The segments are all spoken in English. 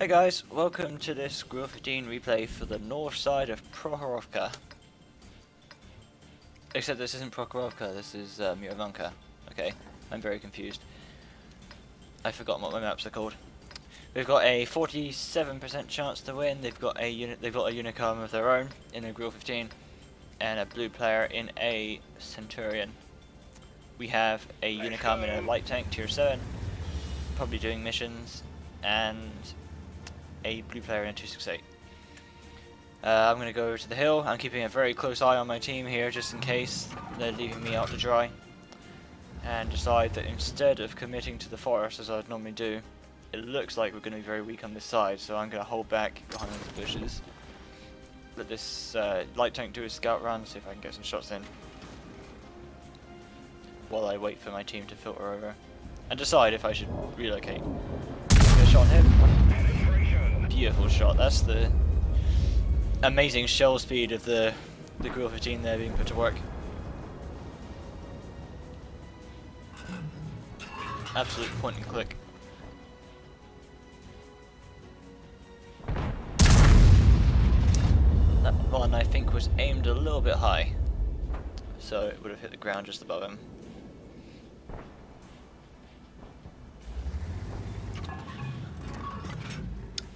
Hey guys, welcome to this Grille 15 replay for the north side of Prohorovka. Except this isn't Prokhorovka, this is Murovanka. Okay, I'm very confused. I've forgotten what my maps are called. We've got a 47% chance to win. They've got a Unicom of their own in a Grille 15, and a blue player in a Centurion. We have a Unicom in a light tank tier 7, probably doing missions, and a blue player in a 268. I'm going to go to the hill. I'm keeping a very close eye on my team here just in case they're leaving me out to dry, and decide that instead of committing to the forest as I'd normally do, it looks like we're going to be very weak on this side, so I'm going to hold back behind these bushes, let this light tank do a scout run, see if I can get some shots in while I wait for my team to filter over and decide if I should relocate. Get a shot on him. Beautiful shot. That's the amazing shell speed of the Grille 15 there being put to work. Absolute point and click. That one I think was aimed a little bit high, so it would have hit the ground just above him.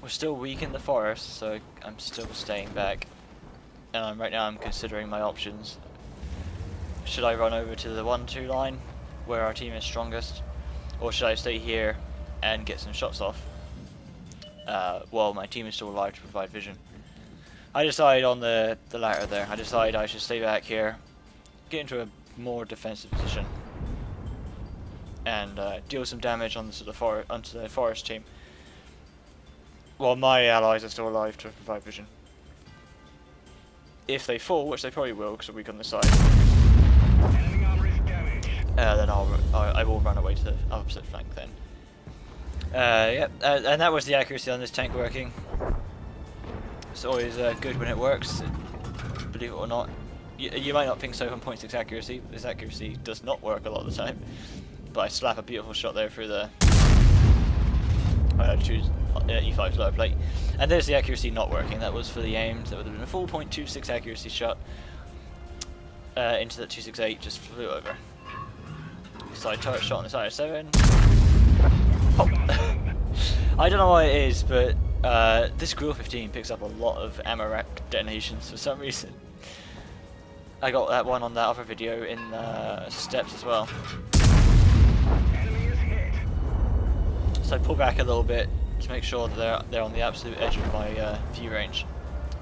We're still weak in the forest, so I'm still staying back. And right now I'm considering my options. Should I run over to the 1-2 line, where our team is strongest, or should I stay here and get some shots off while my team is still alive to provide vision? I decided on the latter there. I decided I should stay back here, get into a more defensive position, and deal some damage onto the forest team, while my allies are still alive to provide vision. If they fall, which they probably will because they're weak on the side, then I will run away to the opposite flank then. Yep, and that was the accuracy on this tank working. It's always good when it works, believe it or not. You might not think so from 0.6 accuracy, but this accuracy does not work a lot of the time. But I slap a beautiful shot there through the choose E5's lower plate. And there's the accuracy not working. That was for the aims. That would have been a full 0.26 accuracy shot into the 268, just flew over. Side turret shot on the side of 7. Oh. I don't know what it is, but this Grille 15 picks up a lot of ammo rack detonations for some reason. I got that one on that other video in steps as well. So I pull back a little bit to make sure that they're on the absolute edge of my view range,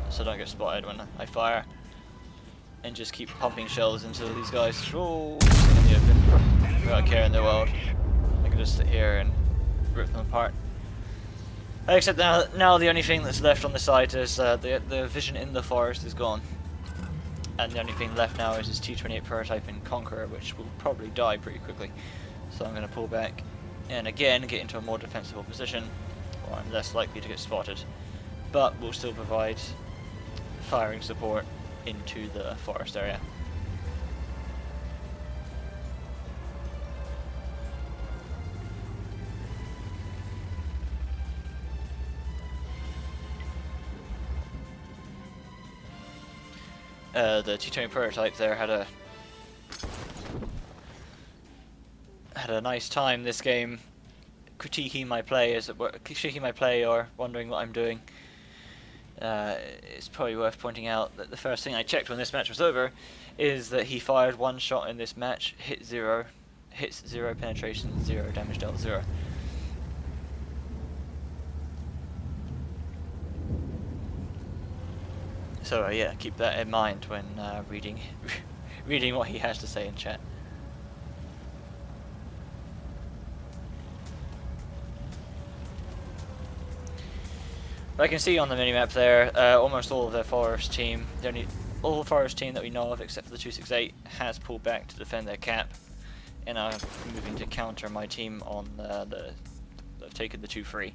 so I don't get spotted when I fire, and just keep pumping shells into these guys in the open without a care in the world. I can just sit here and rip them apart. Except now the only thing that's left on the side is the vision in the forest is gone, and the only thing left now is this T-28 prototype in Conqueror, which will probably die pretty quickly. So I'm going to pull back and again get into a more defensible position, where I'm less likely to get spotted, but will still provide firing support into the forest area. The T-20 prototype there had a nice time this game critiquing my play, as it were, critiquing my play or wondering what I'm doing. It's probably worth pointing out that the first thing I checked when this match was over is that he fired one shot in this match, hits 0 penetration, 0 damage dealt, 0. So yeah, keep that in mind when reading reading what he has to say in chat. I can see on the minimap there, almost all of their forest team, all the forest team that we know of except for the 268 has pulled back to defend their cap, and I'm moving to counter my team on they've taken the 2-3.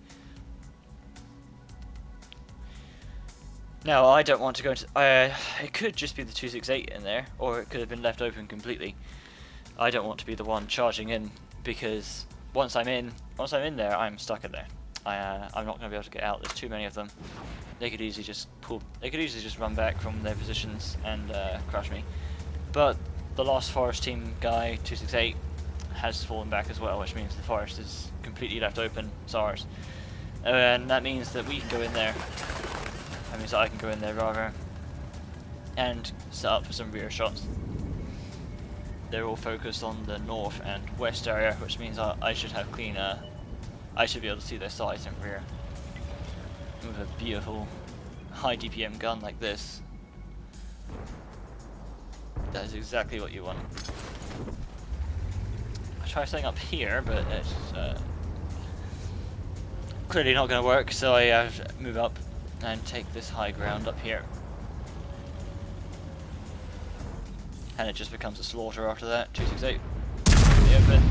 Now I don't want to go into, it could just be the 268 in there, or it could have been left open completely. I don't want to be the one charging in, because once I'm in there, I'm stuck in there. I'm not going to be able to get out. There's too many of them. They could easily just run back from their positions and crush me. But the last forest team guy, 268, has fallen back as well, which means the forest is completely left open. It's ours. And that means that we can go in there. That means that I can go in there rather and set up for some rear shots. They're all focused on the north and west area, which means I should have cleaner. I should be able to see their sides and rear. With a beautiful high DPM gun like this, that is exactly what you want. I try setting up here, but it's clearly not going to work, so I have to move up and take this high ground up here. And it just becomes a slaughter after that. 268. The open.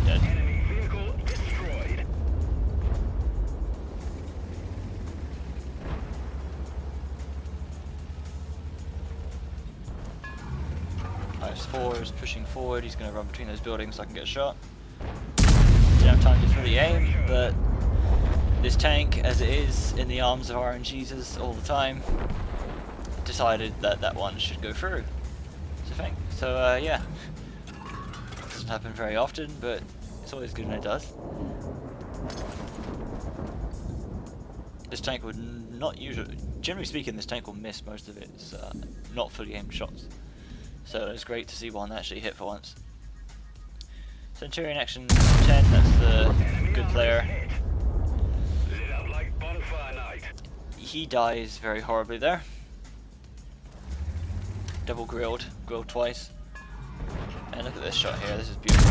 Dead. Enemy vehicle destroyed. IS-4 is pushing forward. He's going to run between those buildings so I can get a shot. Didn't have time to fully aim, but this tank, as it is in the arms of RNGs all the time, decided that that one should go through. So yeah, doesn't happen very often, but it's always good when it does. This tank would not usually, generally speaking, this tank will miss most of its not fully aimed shots. So it's great to see one actually hit for once. Centurion Action 10, that's the good player. Lit up like bonfire night. He dies very horribly there. Double grilled twice. And look at this shot here, this is beautiful.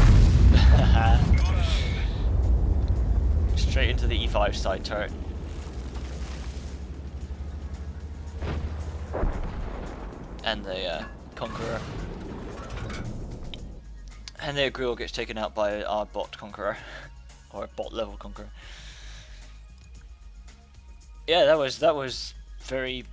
Straight into the E5 side turret. And the Conqueror. And their grill gets taken out by our bot Conqueror. Or bot level Conqueror. Yeah, that was very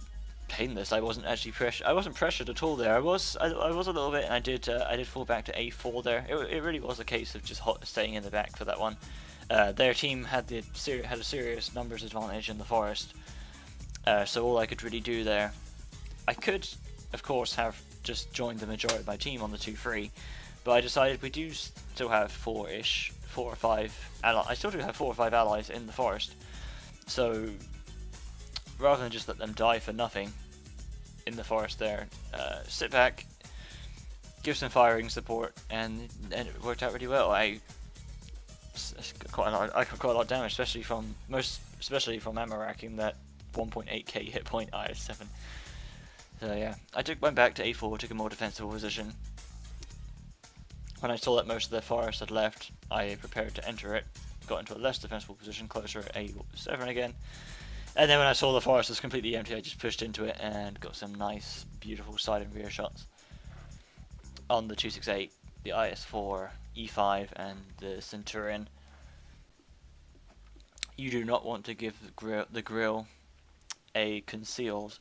painless. I wasn't actually pressured. I wasn't pressured at all there. I was a little bit, and I did fall back to A4 there. It really was a case of just staying in the back for that one. Their team had a serious numbers advantage in the forest, so all I could really do there, I could, of course, have just joined the majority of my team on the 2-3, but I decided we do still have four or five allies. I still do have 4 or 5 allies in the forest, so rather than just let them die for nothing in the forest there, sit back, give some firing support, and it worked out really well. I got quite a lot of damage, especially from ammo racking that 1.8k hit point IS-7. So yeah, I went back to A4, took a more defensible position. When I saw that most of the forest had left, I prepared to enter it, got into a less defensible position, closer at A7 again. And then when I saw the forest was completely empty, I just pushed into it and got some nice, beautiful side and rear shots on the 268, the IS-4, E5, and the Centurion. You do not want to give the grill a concealed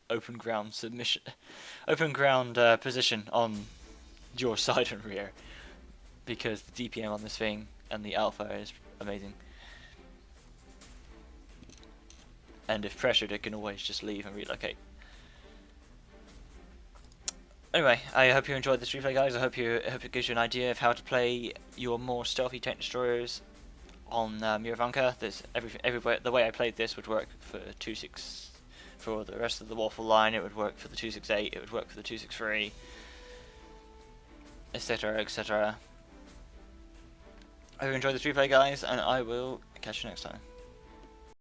open ground position on your side and rear, because the DPM on this thing and the alpha is amazing. And if pressured, it can always just leave and relocate. Anyway, I hope you enjoyed this replay, guys. I hope it gives you an idea of how to play your more stealthy tank destroyers on Murovanka. Everywhere the way I played this would work for 2.6 for the rest of the Waffle line. It would work for the 2.68. It would work for the 2.63, etc., etc. I hope you enjoyed this replay, guys, and I will catch you next time.